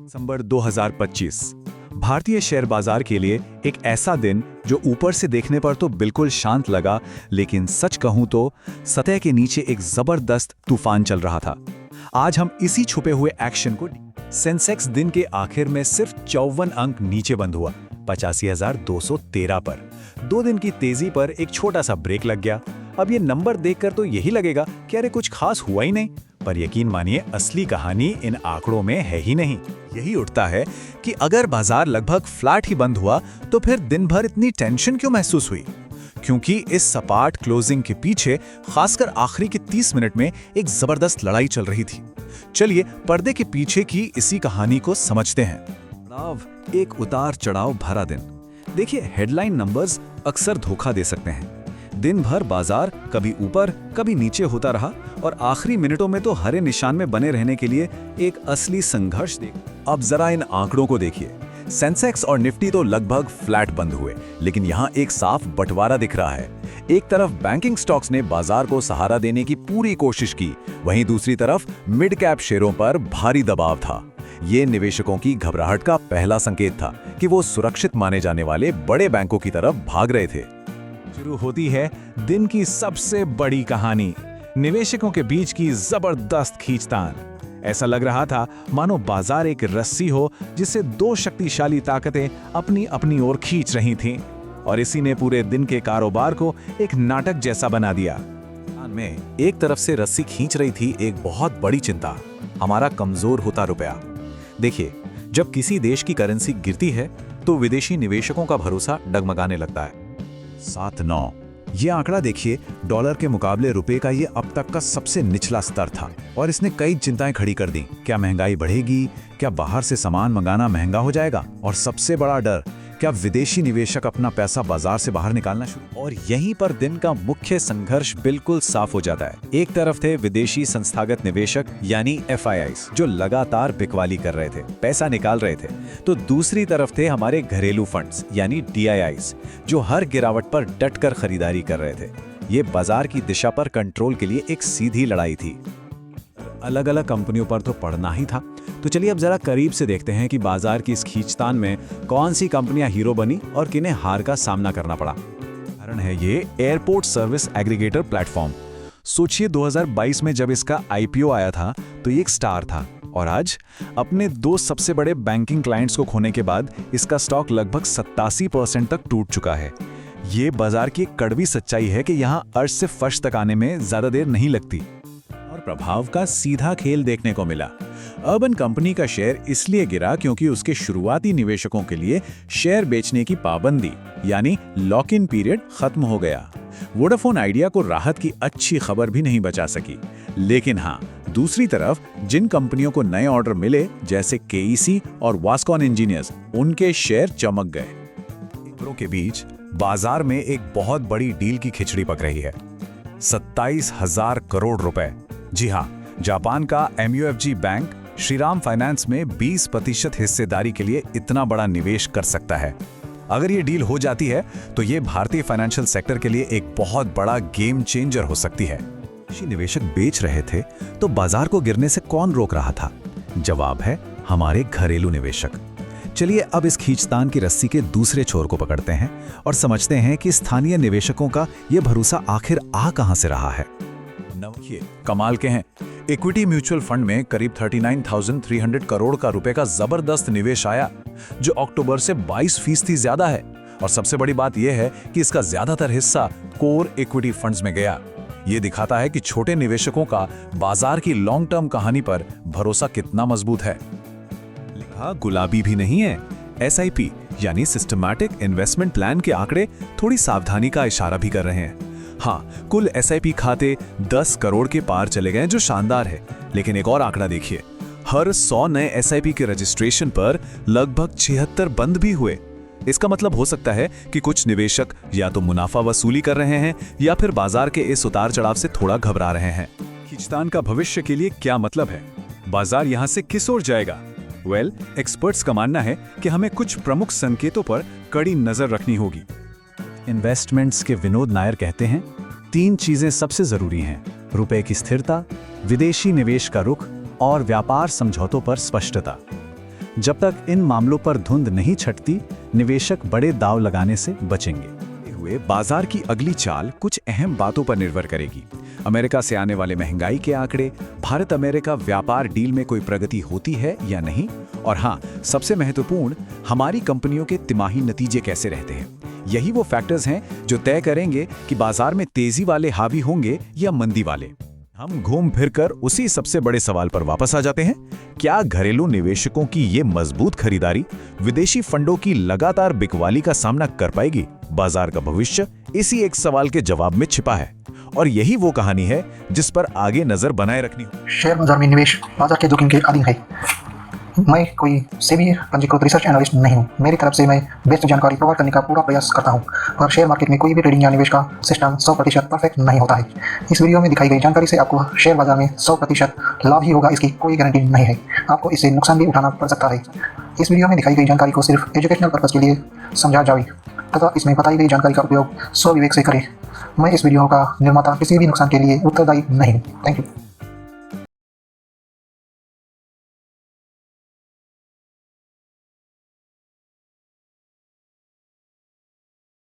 दिसंबर 2025 भारतीय शेयर बाजार के लिए एक ऐसा दिन जो ऊपर से देखने पर तो बिल्कुल शांत लगा, लेकिन सच कहूं तो सतह के नीचे एक जबरदस्त तूफान चल रहा था। आज हम इसी छुपे हुए एक्शन को सेंसेक्स दिन के आखिर में सिर्फ 54 अंक नीचे बंद हुआ 85,213 पर। 2 दिन की तेजी पर एक छोटा सा ब्रेक लग गया। अब ये नंबर देखकर तो यही लगेगा कि अरे कुछ खास हुआ ही नहीं, पर यकीन मानिए असली कहानी इन आंकड़ों में है ही नहीं। यही उठता है कि अगर बाजार लगभग फ्लैट ही बंद हुआ तो फिर दिन भर इतनी टेंशन क्यों महसूस हुई? क्योंकि इस सपाट क्लोजिंग के पीछे खासकर आखिरी के 30 मिनट में एक जबरदस्त लड़ाई चल रही थी। चलिए पर्दे के पीछे की इसी कहानी को समझते हैं। एक उतार चढ़ाव भरा दिन। देखिए, हेडलाइन नंबर्स अक्सर धोखा दे सकते हैं। दिन भर बाजार कभी ऊपर कभी नीचे होता रहा और आखिरी मिनटों में तो हरे निशान में बने रहने के लिए एक असली संघर्ष देख। अब जरा इन आंकड़ों को देखिए। सेंसेक्स और निफ्टी तो लगभग फ्लैट बंद हुए, लेकिन यहाँ एक साफ बंटवारा दिख रहा है। एक तरफ बैंकिंग स्टॉक्स ने बाजार को सहारा देने की पूरी कोशिश की, वहीं दूसरी तरफ मिड कैप शेयरों पर भारी दबाव था। ये निवेशकों की घबराहट का पहला संकेत था कि वो सुरक्षित माने जाने वाले बड़े बैंकों की तरफ भाग रहे थे। शुरू होती है दिन की सबसे बड़ी कहानी, निवेशकों के बीच की जबरदस्त खींचतान। ऐसा लग रहा था मानो बाजार एक रस्सी हो जिसे 2 शक्तिशाली ताकतें अपनी अपनी ओर खींच रही थीं, और इसी ने पूरे दिन के कारोबार को एक नाटक जैसा बना दिया। में एक तरफ से रस्सी खींच रही थी एक बहुत बड़ी चिंता, हमारा कमजोर होता रुपया। देखिए, जब किसी देश की करेंसी गिरती है तो विदेशी निवेशकों का भरोसा डगमगाने लगता है। 7.9 ये आंकड़ा देखिए, डॉलर के मुकाबले रुपए का ये अब तक का सबसे निचला स्तर था और इसने कई चिंताएं खड़ी कर दी। क्या महंगाई बढ़ेगी? क्या बाहर से सामान मंगाना महंगा हो जाएगा? और सबसे बड़ा डर, क्या विदेशी निवेशक अपना पैसा बाजार से बाहर निकालना शुरू? और यहीं पर दिन का मुख्य संघर्ष बिल्कुल साफ हो जाता है। एक तरफ थे विदेशी संस्थागत निवेशक यानी FIIs जो लगातार बिकवाली कर रहे थे, पैसा निकाल रहे थे, तो दूसरी तरफ थे हमारे घरेलू फंड्स यानी DIIs जो हर गिरावट पर डटकर खरीदारी कर रहे थे। ये बाजार की दिशा पर कंट्रोल के लिए एक सीधी लड़ाई थी। अलग अलग कंपनियों पर तो पड़ना ही था। तो चलिए अब जरा करीब से देखते हैं कि बाजार की इस खींचतान में कौन सी कंपनियां हीरो बनी और किन्हें हार का सामना करना पड़ा। कारण है ये एयरपोर्ट सर्विस एग्रीगेटर प्लेटफॉर्म। सोचिए 2022 में जब इसका IPO आया था तो ये एक स्टार था, और आज अपने 2 सबसे बड़े बैंकिंग क्लाइंट्स को खोने के बाद इसका स्टॉक लगभग 87% तक टूट चुका है। ये बाजार की एक कड़वी सच्चाई है कि यहाँ अर्श से फर्श तक आने में ज्यादा देर नहीं लगती। और प्रभाव का सीधा खेल देखने को मिला। अर्बन कंपनी का शेयर इसलिए गिरा क्योंकि उसके शुरुआती निवेशकों के लिए शेयर बेचने की पाबंदी यानी लॉक इन पीरियड खत्म हो गया। वोडाफोन आइडिया को राहत की अच्छी खबर भी नहीं बचा सकी। लेकिन हाँ, दूसरी तरफ जिन कंपनियों को नए ऑर्डर मिले जैसे KEC और वास्कॉन इंजीनियर्स, उनके शेयर चमक गए। खबरों के बीच बाजार में एक बहुत बड़ी डील की खिचड़ी पक रही है। 27,000 करोड़ रुपए। जी हाँ, जापान का MUFG बैंक श्रीराम फाइनेंस में 20% हिस्सेदारी के लिए इतना बड़ा निवेश कर सकता है। अगर ये डील हो जाती है तो ये भारतीय फाइनेंशियल सेक्टर के लिए एक बहुत बड़ा गेम चेंजर हो सकती है। निवेशक बेच रहे थे तो बाजार को गिरने से कौन रोक रहा था? जवाब है हमारे घरेलू निवेशक। चलिए अब इस खींचतान की रस्सी के दूसरे छोर को पकड़ते हैं और समझते हैं कि स्थानीय निवेशकों का ये भरोसा आखिर आ कहां से रहा है। ये कमाल के हैं। इक्विटी म्यूचुअल फंड में करीब 39,300 करोड़ का रुपए का जबरदस्त निवेश आया, जो अक्टूबर से 22% ज्यादा है। और सबसे बड़ी बात यह है कि इसका ज्यादातर हिस्सा कोर इक्विटी फंड्स में गया। ये दिखाता है कि छोटे निवेशकों का बाजार की लॉन्ग टर्म कहानी पर भरोसा कितना मजबूत है। लिखा गुलाबी भी नहीं है। SIP यानी सिस्टमैटिक इन्वेस्टमेंट प्लान के आंकड़े थोड़ी सावधानी का इशारा भी कर रहे हैं। हाँ, कुल SIP खाते 10 करोड़ के पार चले गए, जो शानदार है। लेकिन एक और आंकड़ा देखिए, हर 100 नए SIP के रजिस्ट्रेशन पर लगभग 76 बंद भी हुए। इसका मतलब हो सकता है कि कुछ निवेशक या तो मुनाफा वसूली कर रहे हैं या फिर बाजार के इस उतार चढ़ाव से थोड़ा घबरा रहे हैं। खींचतान का भविष्य के लिए क्या मतलब है? बाजार यहां से किस ओर जाएगा? एक्सपर्ट्स का मानना है कि हमें कुछ प्रमुख संकेतों पर कड़ी नजर रखनी होगी। इन्वेस्टमेंट्स के विनोद नायर कहते हैं, 3 चीजें सबसे जरूरी हैं: रुपए की स्थिरता, विदेशी निवेश का रुख और व्यापार समझौतों पर स्पष्टता। जब तक इन मामलों पर धुंध नहीं छटती, निवेशक बड़े दांव लगाने से बचेंगे। हुए बाजार की अगली चाल कुछ अहम बातों पर निर्भर करेगी। अमेरिका से आने वाले महंगाई के आंकड़े, भारत अमेरिका व्यापार डील में कोई प्रगति होती है या नहीं, और हाँ, सबसे महत्वपूर्ण, हमारी कंपनियों के तिमाही नतीजे कैसे रहते हैं। यही वो फैक्टर्स हैं जो तय करेंगे कि बाजार में तेजी वाले हावी होंगे या मंदी वाले। हम घूम फिरकर उसी सबसे बड़े सवाल पर वापस आ जाते हैं, क्या घरेलू निवेशकों की ये मजबूत खरीदारी विदेशी फंडों की लगातार बिकवाली का सामना कर पाएगी? बाजार का भविष्य इसी एक सवाल के जवाब में छिपा है, और यही वो कहानी है जिस पर आगे नजर बनाए रखनी होगी। शेयर बाजार में निवेश बाजार के जोखिम के अधीन है। मैं कोई सेबी पंजीकृत रिसर्च एनालिस्ट नहीं हूँ। मेरी तरफ से मैं बेस्ट जानकारी प्रोवाइड करने का पूरा प्रयास करता हूँ, और शेयर मार्केट में कोई भी ट्रेडिंग या निवेश का सिस्टम 100% परफेक्ट नहीं होता है। इस वीडियो में दिखाई गई जानकारी से आपको शेयर बाजार में 100% लाभ ही होगा, इसकी कोई गारंटी नहीं है। आपको इससे नुकसान भी उठाना पड़ सकता है। इस वीडियो में दिखाई गई जानकारी को सिर्फ एजुकेशनल पर्पज के लिए समझा जाए तथा इसमें बताई गई जानकारी का उपयोग स्वविवेक से करें। मैं इस वीडियो का निर्माता किसी भी नुकसान के लिए उत्तरदायी नहीं हूँ। Thank you.